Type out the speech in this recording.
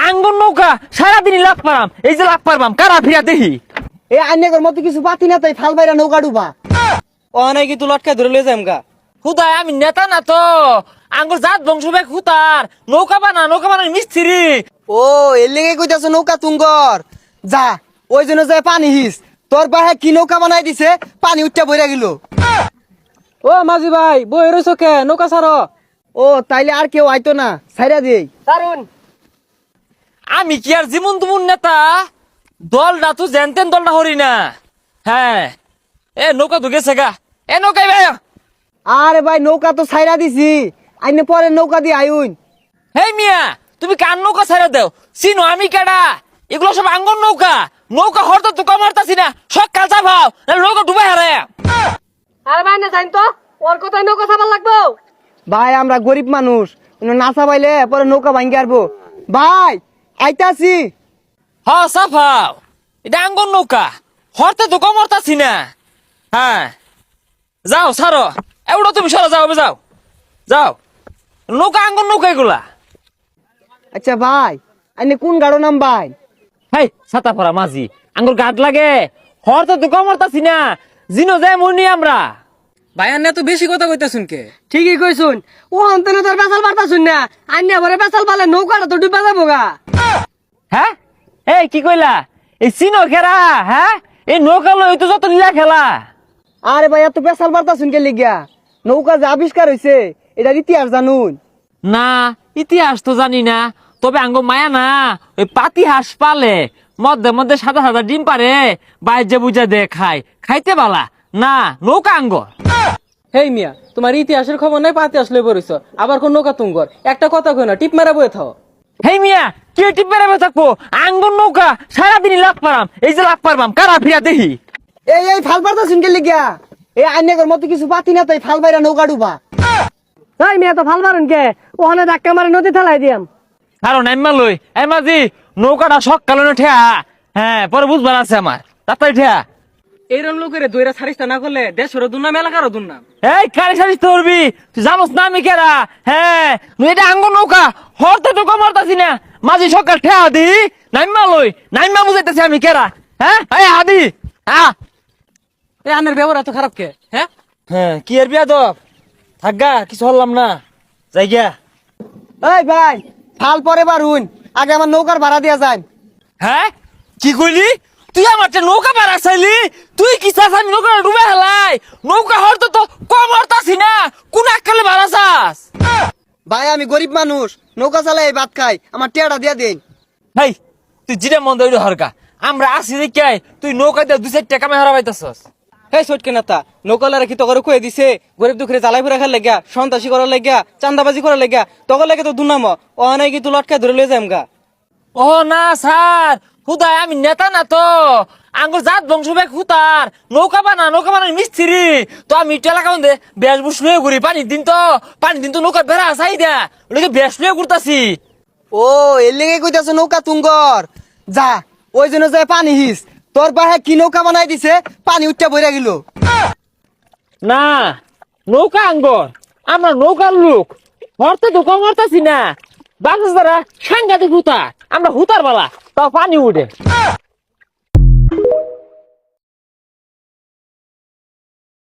আঙ্গুর নৌকা সারাদিনই লাভ পারাম, এই যে লাভ পারবাম কারা ফিরা দেখি। এই আইনের মতো কিছু পাতি না তাই ফাল বাইরা নৌকা ডুবা। ও নাই কি তুই লটকায় ধরে লয়ে যাম গা। হুদায় আমি নেতা না তো, আঙ্গুর জাত বংশ বেগ হুতার নৌকা বানার মিস্ত্রি। ও এর লেগে কইতাছ নৌকা তুঙ্গর। যা ওই জন্য যায় পানি হিস, তোর বাহে কি নৌকা বানাই দিছে, পানি উঠটা বইরা গেল। ও মাঝি ভাই বই রইছ কে, নৌকা ছাড়ো। ও তাইলে আর কেউ আইতো না, ছাইরা দেই। দারুন। আমি কি আর জীবন তুমুন নেতা, দলটা তো জেনতেন দলটা হরি না। হ্যাঁ এ নৌকা তো গেছে গা, এ নৌকাই ভাই। আরে ভাই নৌকা তো ছাইরা দিছি, আইনে পরে নৌকা দিয়ে আইউন। হেই মিয়া তুমি কার নৌকা ছেড়ে দেও, চিনো আমি কেডা? এগুলো সব আঙ্গুর নৌকা, নৌকা হরতে তো কমারতাছি না, সকাল চাপাও নৌকা ডুবাই হারে। আরে ভাই না জানি তো ওর কথাই নৌকা ছাড়া লাগবো। ভাই আমরা গরিব মানুষ, নাচা পাইলে পরে নৌকা ভাঙ্গি আরবো। ভাই আইতাছি। হ চাপাও, এটা আঙ্গুর নৌকা হরতে তো কমারতাছি না। হ্যাঁ যাও সারো, এগুলো তুমি সরো, যাও যাও যাও, নৌকা আঙ্গুর নৌকা এগুলা। আচ্ছা ভাই আইনে কোন গাড়ো নাম ভাই? হেই ছাতা পরা মাঝি, আঙ্গুর গাছ লাগে হরতে তো কমারতাছি না, জিনো যায় মনি আমরা। ভাইয়ার না তো বেশি কথা কইতাছুন কে। ঠিকই কইছুন, ও অন্তনে তোর বেসাল পারতাছুন না, আইনে পরে বেসাল পালে নৌকাটা তো ডুবা যাবো গা। হ্যাঁ এই কি কইলা, এই চিনো খেরা? হ্যাঁ এই নৌকা লই তো যত লীলা খেলা। আরে ভাই এত বেসাল পারতাছুন কে লিগা? নৌকা যে আবিষ্কার হইছে এটার ইতিহাস জানুন? না ইতিহাস তো জানি না, তবে আঙ্গ মায়া না ওই পাতি হাঁস পালে মধ্যে মধ্যে সাদা সাদা ডিম পারে, বাইরে বুঝা দে খায়, খাইতে বালা না নৌকা আঙ্গ। হেই মিয়া তোমার ইতিহাসের খবর নাই, পাতি আসলে পড়িছ আবার কোন নৌকা তুঙ্গর। একটা কথা কই না, টিপ মারা বয়ে থাও। হেই মিয়া কি টিপ বেড়াবে থাকবো, আঙ্গুর নৌকা সারাদিনই লাভ পারাম, এই যে লাভ পারবাম কারা ফিরা দেখি। এই ফাল পারতাছুন কে লিগা? এই আইনের মতো কিছু পাতি না তাই ফাল বাইরা নৌকা ডুবা। তাই মিয়া তো ফাল মারুন কে, ওখানে ধাক্কা মারে নদী ঠেলাই দিয়াম। কারণ এম্মা লই এই মাঝি নৌকাটা সকালে ঠেয়া, হ্যাঁ পরে বুঝবার আছে আমার তাড়াতাড়ি ঠেয়া। এইরকম লোকের দইরা সারিস্তা না করলে দেশেরও দুর্নাম এলাকারও দুর্নাম। এই কারি সারিস ধরবি, তুই জানোস না আমি কেরা? হ্যাঁ এটা আঙ্গুর নৌকা হরতে তো কমারতাছি না, মাঝি সকাল ঠেয়া দি নাইমা লই, নাইমা বুঝাইতেছি আমি কেরা। হ্যাঁ এই হাদি হ্যাঁ এই আনের ব্যবহার এত খারাপ কে? হ্যাঁ হ্যাঁ কি এর বিয়া দব থাকগা, কিছু হল্লাম না যাই গিয়া। এই ভাই ফাল পরে বারুন, আগে আমার নৌকার ভাড়া দিয়া যায়। হ্যাঁ কি কইলি তুই? আমার নৌকা পারা চাইলি তুই? কি চাস আমি নৌকা ডুবে হেলাই? নৌকা হরতে তো কমারতাছি না, কোন আকালে ভাড়া চাস? ভাই আমি গরিব মানুষ, নৌকা চালাই ভাত খাই, আমার টেয়াটা দিয়া দেন। ভাই তুই জিরা মন দইরে হরকা, আমরা আসি দেখাই তুই নৌকা দিয়ে 2-4 টাকা মেহরা পাইতাছস। এই সটকে নেতা নৌকালা রাখি তখন কয়ে দিছে গরিব দুঃখরে জ্বালাই ফুরা খার লেগা, সন্ত্রাসী করার লেগা, চান্দাবাজি করার লেগা, তখন লাগে তো দুর্নাম। ও নাই কি তুই লটকায় ধরে লয়ে যাম গা। ও না স্যার, হুদায় আমি নেতা না তো, আঙ্গুর জাত বংশ বেগ হুতার নৌকা বানার মিস্ত্রি। তো আমি এলাকা মধ্যে বেশ বুস লয়ে ঘুরি, পানির দিন তো নৌকা বেড়া চাই দেয়া ওটাকে বেশ লয়ে ঘুরতাছি। ও এর লেগে কইতাছ নৌকা তুঙ্গর। যা ওই জন্য যায় পানি হিস, তোর বাহে কি নৌকা বানাই দিছে, পানি উঠটা বইরা গেল। না নৌকা আঙ্গর, আমরা নৌকার লোক হরতে তো কমারতাছি না, বাংলাদেশ দ্বারা সাংঘাতিক হুতার, আমরা হুতার বালা তাও পানি উঠে।